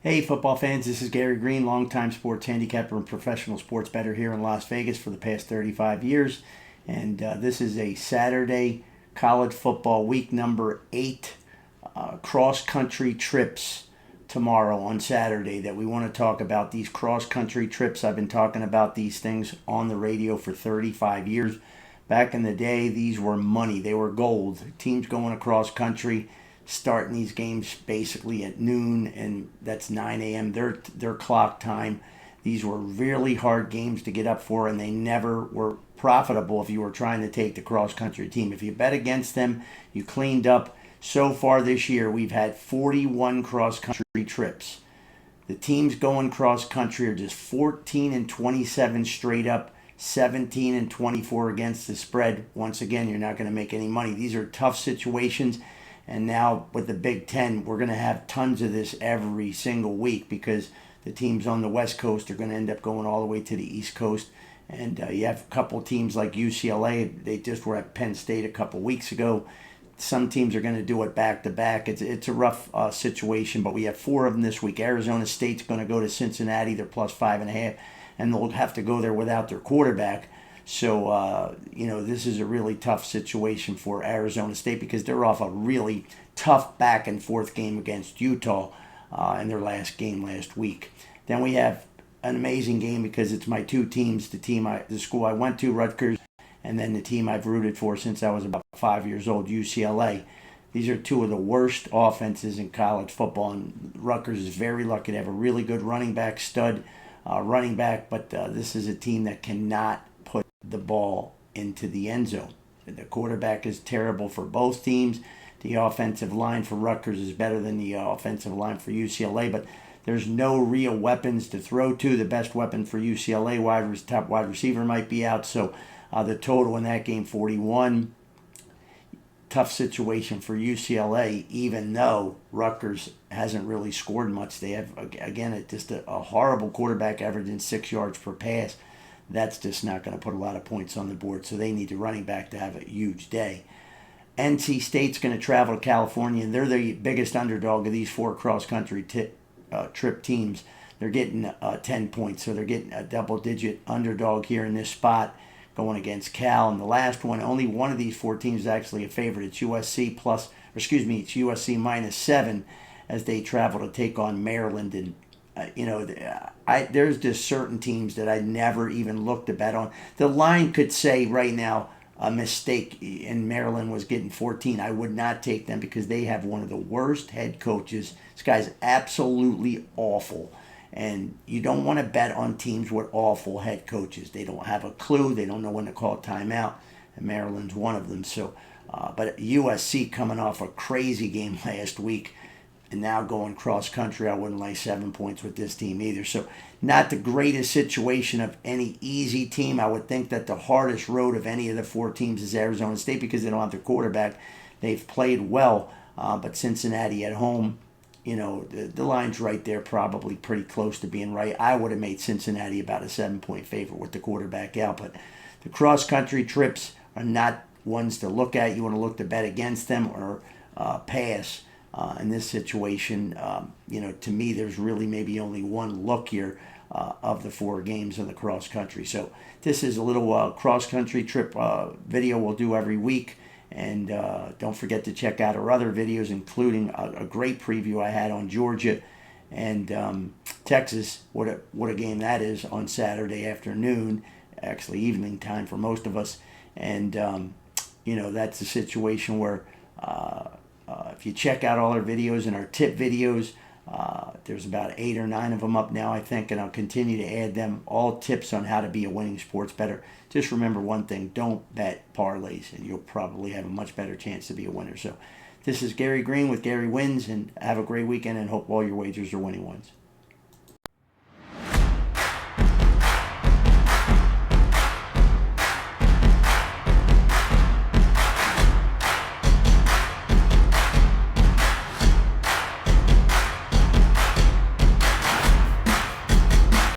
Hey, football fans, this is Gary Greene, longtime sports handicapper and professional sports bettor here in Las Vegas for the past 35 years. And this is a Saturday college football week number 8 cross-country trips tomorrow on Saturday that we want to talk about. These cross-country trips, I've been talking about these things on the radio for 35 years. Back in the day, these were money. They were gold. Teams going across country, starting these games basically at noon, and that's 9 a.m. their clock time. These were really hard games to get up for, and they never were profitable if you were trying to take the cross-country team. If you bet against them, you cleaned up. So far this year, we've had 41 cross-country trips. The teams going cross-country are just 14 and 27 straight up, 17 and 24 against the spread. Once again, you're not going to make any money. These are tough situations. And now with the Big Ten, we're going to have tons of this every single week because the teams on the West Coast are going to end up going all the way to the East Coast. And you have a couple teams like UCLA. They just were at Penn State a couple weeks ago. Some teams are going to do it back-to-back. It's a rough situation, but we have 4 of them this week. Arizona State's going to go to Cincinnati. They're plus 5.5, and they'll have to go there without their quarterback. So, this is a really tough situation for Arizona State because they're off a really tough back-and-forth game against Utah in their last game last week. Then we have an amazing game because it's my 2 teams, the school I went to, Rutgers, and then the team I've rooted for since I was about 5 years old, UCLA. These are 2 of the worst offenses in college football, and Rutgers is very lucky to have a really good running back stud, but this is a team that cannot put the ball into the end zone. The quarterback is terrible for both teams. The offensive line for Rutgers is better than the offensive line for UCLA, but there's no real weapons to throw to. The best weapon for UCLA, top wide receiver, might be out. So the total in that game, 41. Tough situation for UCLA, even though Rutgers hasn't really scored much. They have, again, just a horrible quarterback averaging 6 yards per pass. That's just not going to put a lot of points on the board, so they need the running back to have a huge day. NC State's going to travel to California, and they're the biggest underdog of these 4 cross-country trip teams. They're getting 10 points, so they're getting a double-digit underdog here in this spot going against Cal. And the last one, only one of these 4 teams is actually a favorite. It's USC it's USC minus 7 as they travel to take on Maryland. And there's just certain teams that I never even looked to bet on. The line could say right now a mistake and Maryland was getting 14. I would not take them because they have one of the worst head coaches. This guy's absolutely awful. And you don't want to bet on teams with awful head coaches. They don't have a clue. They don't know when to call timeout. And Maryland's one of them. So, but USC coming off a crazy game last week and now going cross-country, I wouldn't lay 7 points with this team either. So not the greatest situation of any easy team. I would think that the hardest road of any of the 4 teams is Arizona State because they don't have their quarterback. They've played well, but Cincinnati at home, the line's right there, probably pretty close to being right. I would have made Cincinnati about a 7-point favorite with the quarterback out, but the cross-country trips are not ones to look at. You want to look to bet against them or pass. In this situation, to me, there's really maybe only one look here of the 4 games in the cross-country. So this is a little cross-country trip video we'll do every week. And don't forget to check out our other videos, including a great preview I had on Georgia and Texas. What a game that is on Saturday afternoon, actually evening time for most of us. And, that's a situation where if you check out all our videos and our tip videos, there's about 8 or 9 of them up now, I think, and I'll continue to add them, all tips on how to be a winning sports bettor. Just remember one thing, don't bet parlays, and you'll probably have a much better chance to be a winner. So this is Gary Greene with Gary Wins, and have a great weekend, and hope all your wagers are winning ones.